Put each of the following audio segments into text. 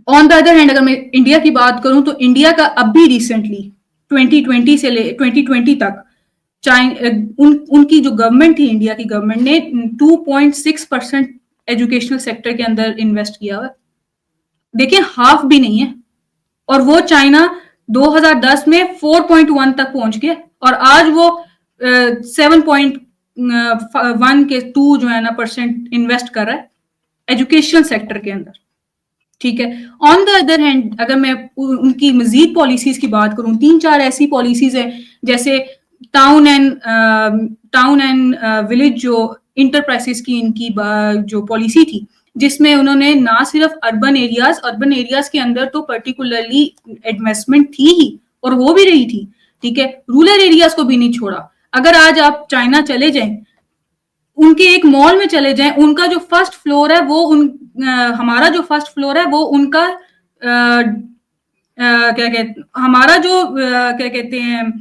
On the other hand अगर मैं India की बात करूं तो इंडिया का अब भी रिसेंटली 2020 से 2020 तक उनकी जो गवर्नमेंट थी, इंडिया की गवर्नमेंट ने 2.6% एजुकेशनल सेक्टर के अंदर इन्वेस्ट किया हुआ। देखिए हाफ भी नहीं है, और वो चाइना 2010 में 4.1 तक पहुंच गया, और आज वो 7.1 के 2 जो है ना % इन्वेस्ट कर रहा है एजुकेशनल सेक्टर के अंदर। ठीक है। ऑन द अदर हैंड अगर मैं उनकी मजीद पॉलिसीज की बात करूं, 3-4 ऐसी पॉलिसीज हैं, जैसे टाउन एंड विलेज जो इंटरप्राइजेस की इनकी जो पॉलिसी थी, जिसमें उन्होंने ना सिर्फ अर्बन एरियाज के अंदर तो पर्टिकुलरली इन्वेस्टमेंट थी ही, और हो भी रही थी, ठीक है, रूरल एरियाज को भी नहीं छोड़ा। अगर आज आप चाइना चले जाएं, उनके एक मॉल में चले जाएं, उनका जो फर्स्ट फ्लोर है वो हमारा जो फर्स्ट फ्लोर है वो उनका क्या कहते हमारा जो क्या कहते हैं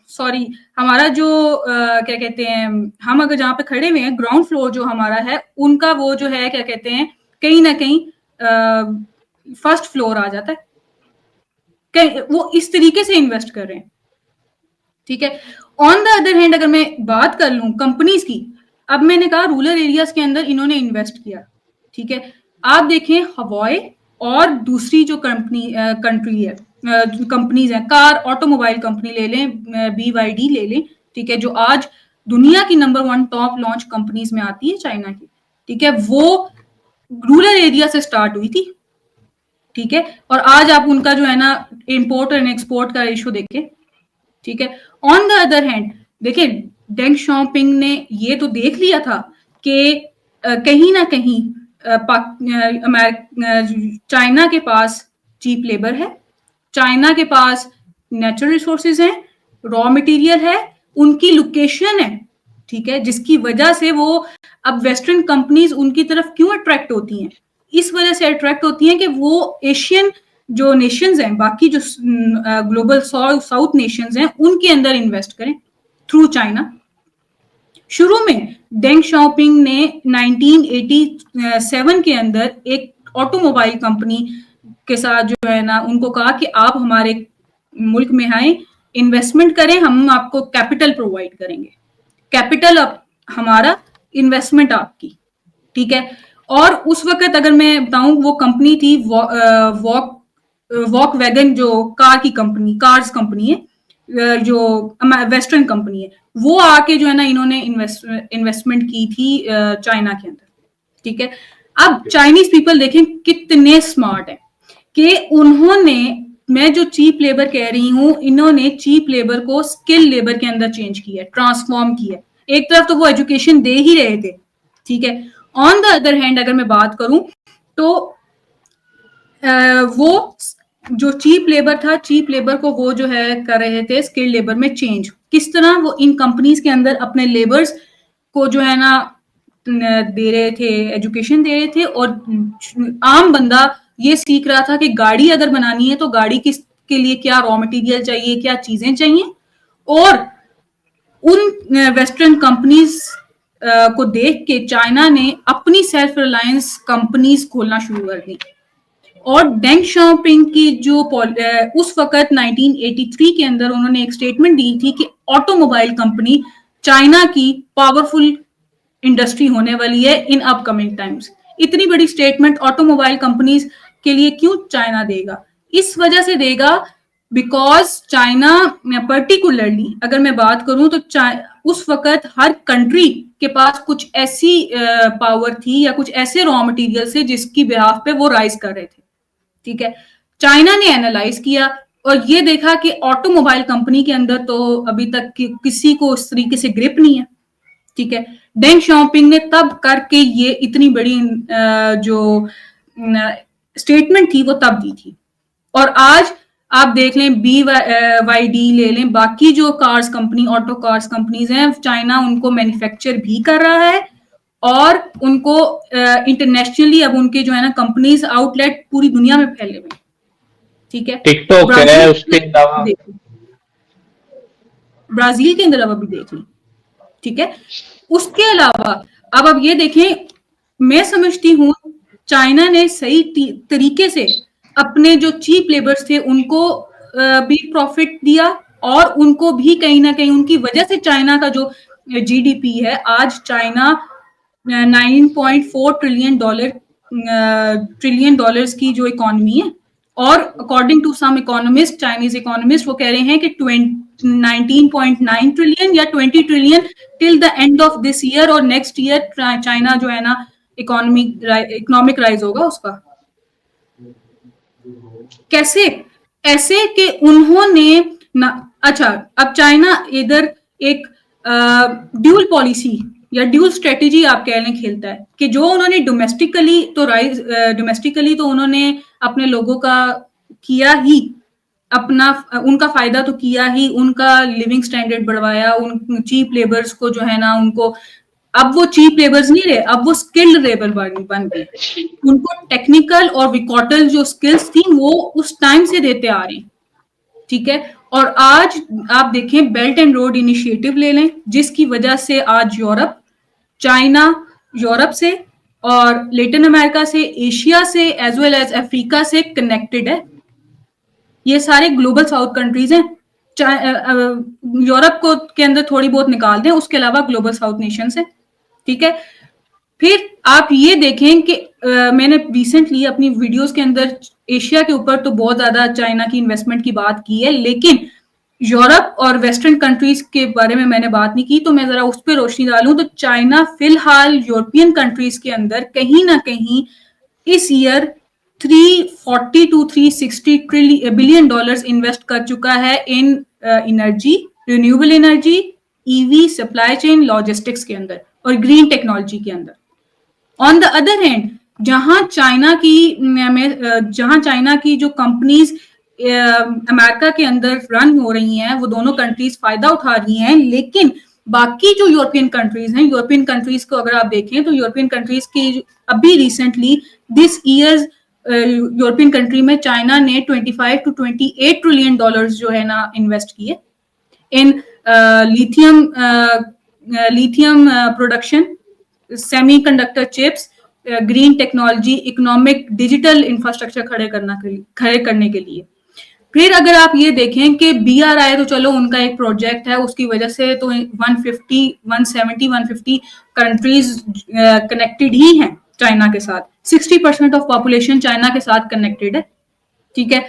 सॉरी हमारा जो क्या कहते हैं, हम अगर जहाँ पे खड़े हुए हैं ग्राउंड फ्लोर जो हमारा है, उनका वो जो है क्या कहते हैं, कहीं ना कहीं फर्स्ट फ्लोर आ जाता है। वो इस तरीके से इन्वेस्ट कर रहे हैं। ठीक है। ऑन द अदर हैंड अगर मैं बात कर लूं कंपनीज की, अब मैंने कहा रूरल एरियाज के अंदर इन्होंने इन्वेस्ट किया। ठीक है। आप देखें हवाई और दूसरी जो कंट्री है, कंपनीज हैं, कार ऑटोमोबाइल कंपनी ले लें, BYD ले लें, ठीक है, जो आज दुनिया की नंबर 1 टॉप लॉन्च कंपनीज में आती है चाइना की। ठीक है। वो रूरल एरिया से स्टार्ट हुई थी। ठीक है। और आज आप उनका जो है ना इंपोर्ट एंड एक्सपोर्ट का रेशो देखें। ठीक है। ऑन द अदर हैंड देखिए डेंग शॉपिंग ने ये तो देख लिया था कि कहीं ना कहीं चाइना के पास चीप लेबर है, चाइना के पास नेचुरल रिसोर्सेज हैं, रॉ मटेरियल है, उनकी लोकेशन है, ठीक है, जिसकी वजह से वो अब वेस्टर्न कंपनीज उनकी तरफ क्यों अट्रैक्ट होती हैं, इस वजह से अट्रैक्ट होती हैं कि वो एशियन जो नेशंस हैं, बाकी जो ग्लोबल साउथ नेशंस हैं, उनके अंदर इन्वेस्ट करें थ्रू चाइना। शुरू में डेंग शॉपिंग ने 1987 के अंदर एक ऑटोमोबाइल कंपनी के साथ जो है ना उनको कहा कि आप हमारे मुल्क में आए, इन्वेस्टमेंट करें, हम आपको कैपिटल प्रोवाइड करेंगे, कैपिटल हमारा, इन्वेस्टमेंट आपकी। ठीक है। और उस वक्त अगर मैं बताऊं वो कंपनी थी वॉक वैगन, जो कार की कंपनी, कार्स कंपनी है, जो वेस्टर्न कंपनी है, वो आके जो है ना इन्होंने इन्वेस्टमेंट की थी चाइना के अंदर। ठीक है। अब चाइनीज पीपल देखें कितने स्मार्ट है कि उन्होंने, मैं जो चीप लेबर कह रही हूं, इन्होंने चीप लेबर को स्किल लेबर के अंदर चेंज किया, ट्रांसफॉर्म किया। एक तरफ तो वो एजुकेशन दे ही रहे थे, ठीक है, ऑन द अदर हैंड अगर मैं बात करूं तो वो जो चीप लेबर था, चीप लेबर को वो जो है कर रहे थे स्किल्ड लेबर में चेंज। किस तरह वो इन कंपनीज के अंदर अपने लेबर्स को जो है ना दे रहे थे, एजुकेशन दे रहे थे, और आम बंदा ये सीख रहा था कि गाड़ी अगर बनानी है तो गाड़ी किस के लिए क्या रॉ मटेरियल चाहिए, क्या चीजें चाहिए, और उन वेस्टर्न कंपनीज को देख के चाइना ने अपनी सेल्फ रिलायंस कंपनीज खोलना शुरू कर दी। और डेंग शॉपिंग की जो उस वक्त 1983 के अंदर उन्होंने एक स्टेटमेंट दी थी कि ऑटोमोबाइल कंपनी चाइना की पावरफुल इंडस्ट्री होने वाली है इन अपकमिंग टाइम्स। इतनी बड़ी स्टेटमेंट ऑटोमोबाइल कंपनीज के लिए क्यों चाइना देगा? इस वजह से देगा बिकॉज चाइना पर्टिकुलरली अगर मैं बात करूं तो उस वक्त हर कंट्री के पास कुछ ऐसी पावर थी या कुछ ऐसे रॉ मटेरियल से जिसकी बिहाफ पे वो राइज कर रहे थे। ठीक है। चाइना ने एनालाइज किया और ये देखा कि ऑटोमोबाइल कंपनी के अंदर तो अभी तक किसी को इस तरीके से ग्रिप नहीं है। ठीक है। डेंग शॉपिंग ने तब करके ये इतनी बड़ी जो स्टेटमेंट थी वो तब दी थी। और आज आप देख लें BYD ले लें, बाकी जो cars company, auto cars companies हैं, चाइना उनको मैन्युफैक्चर भी कर रहा है और उनको इंटरनेशनली अब उनके जो है ना कंपनीज आउटलेट पूरी दुनिया में फैले हुए। ठीक है। टिकटॉक है, उसके अलावा ब्राजील के अंदर अब अभी देख लें। ठीक है। उसके अलावा अब ये देखें, मैं समझती हूं चाइना ने सही तरीके से अपने जो चीप लेबर्स थे उनको भी प्रॉफिट दिया, और उनको भी कहीं ना कहीं उनकी वजह से चाइना का जो जीडीपी है, आज चाइना 9.4 ट्रिलियन डॉलर्स की जो इकोनॉमी है, और according to some economist, Chinese economist, वो कह रहे हैं कि 19.9 ट्रिलियन या 20 trillion till the end of this year, और नेक्स्ट ईयर चाइना जो है ना इकोनॉमिक राइज होगा उसका। कैसे? ऐसे कि उन्होंने ना, अच्छा, अब चाइना इधर एक ड्यूल पॉलिसी या ड्यूल स्ट्रेटेजी आप कह लें खेलता है, कि जो उन्होंने डोमेस्टिकली तो उन्होंने अपने लोगों का किया ही, अपना उनका फायदा तो किया ही, उनका लिविंग स्टैंडर्ड बढ़वाया, उन चीप लेबर्स को जो है ना उनको, अब वो चीप लेबर्स नहीं रहे, अब वो स्किल्ड लेबर बन गए, उनको टेक्निकल और विकॉटल जो स्किल्स थी वो उस टाइम से देते आ रहे हैं, ठीक है। और आज आप देखें, बेल्ट एंड रोड इनिशिएटिव ले लें, जिसकी वजह से आज यूरोप, चाइना, यूरोप से और लेटिन अमेरिका से, एशिया से, एज वेल एज अफ्रीका से कनेक्टेड है। ये सारे ग्लोबल साउथ कंट्रीज हैं। यूरोप को के अंदर थोड़ी बहुत निकाल दें, उसके अलावा ग्लोबल साउथ नेशंस है, ठीक है। फिर आप ये देखें कि मैंने रिसेंटली अपनी वीडियोस के अंदर एशिया के ऊपर तो बहुत ज्यादा चाइना की इन्वेस्टमेंट की बात की है, लेकिन यूरोप और वेस्टर्न कंट्रीज के बारे में मैंने बात नहीं की, तो मैं जरा उस पर रोशनी डालूं तो चाइना फिलहाल यूरोपियन कंट्रीज के अंदर कहीं ना कहीं इस year 340 to 360 billion dollars invest कर चुका है in energy, renewable energy, EV, supply chain, logistics के अंदर और ग्रीन टेक्नोलॉजी के अंदर। ऑन द अदर हैंड, जहां चाइना की जो कंपनीज अमेरिका के अंदर रन हो रही हैं, वो दोनों कंट्रीज फायदा उठा रही हैं, लेकिन बाकी जो यूरोपियन कंट्रीज हैं, यूरोपियन कंट्रीज को अगर आप देखें तो यूरोपियन कंट्रीज की अभी recently this year European country में चाइना ने 25 टू 28 ट्रिलियन डॉलर्स जो है ना इन्वेस्ट किए in lithium production, semiconductor chips, green technology, economic digital infrastructure खड़े करने के लिए। फिर अगर आप ये देखें कि BRI तो चलो उनका एक प्रोजेक्ट है, उसकी वजह से तो 150 कंट्रीज कनेक्टेड ही हैं चाइना के साथ, 60% ऑफ पॉपुलेशन चाइना के साथ कनेक्टेड है, ठीक है।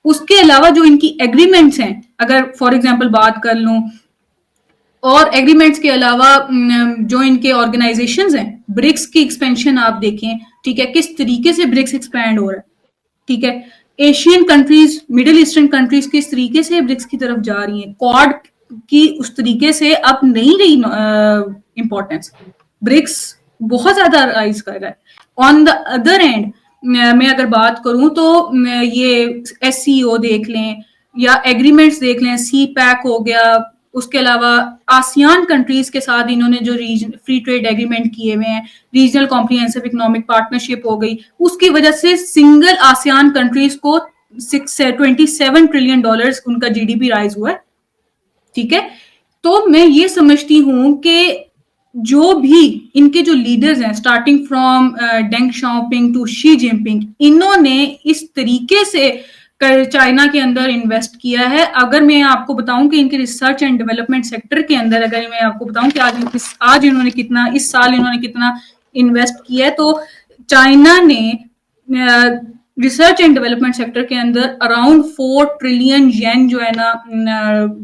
उसके अलावा जो इनकी एग्रीमेंट्स हैं, अगर फॉर एग्जांपल बात कर लूं, और एग्रीमेंट्स के अलावा जो इनके ऑर्गेनाइजेशंस हैं, ब्रिक्स की एक्सपेंशन आप देखें, ठीक है, किस तरीके से ब्रिक्स एक्सपैंड हो रहा है, ठीक है। Asian countries, middle eastern countries किस तरीके से ब्रिक्स की तरफ जा रही हैं, क्वाड की उस तरीके से अब नहीं रही इंपॉर्टेंस, ब्रिक्स बहुत ज्यादा राइज कर रहा है। ऑन द अदर एंड मैं अगर बात करूं तो ये SCO देख लें या एग्रीमेंट्स देख लें, CPEC हो गया, उसके अलावा आसियान कंट्रीज के साथ इन्होंने जो फ्री ट्रेड एग्रीमेंट किए हुए हैं, रीजनल कॉम्प्रिहेंसिव इकोनॉमिक पार्टनरशिप हो गई, उसकी वजह से सिंगल आसियान कंट्रीज को 27 ट्रिलियन डॉलर्स उनका GDP राइज हुआ है, ठीक है। तो मैं ये समझती हूं कि जो भी इनके जो लीडर्स हैं, starting from Deng Xiaoping to Xi Jinping, इन्होंने इस तरीके से चाइना के अंदर इन्वेस्ट किया है। अगर मैं आपको बताऊं कि इनके रिसर्च एंड डेवलपमेंट सेक्टर के अंदर, अगर मैं आपको बताऊं कि आज इन्होंने कितना, इस साल इन्होंने कितना इन्वेस्ट किया है, तो चाइना ने रिसर्च एंड डेवलपमेंट सेक्टर के अंदर अराउंड 4 ट्रिलियन येन जो है ना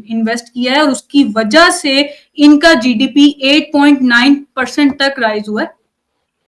इन्वेस्ट किया है, और उसकी वजह से इनका GDP 8.9% तक राइज हुआ है।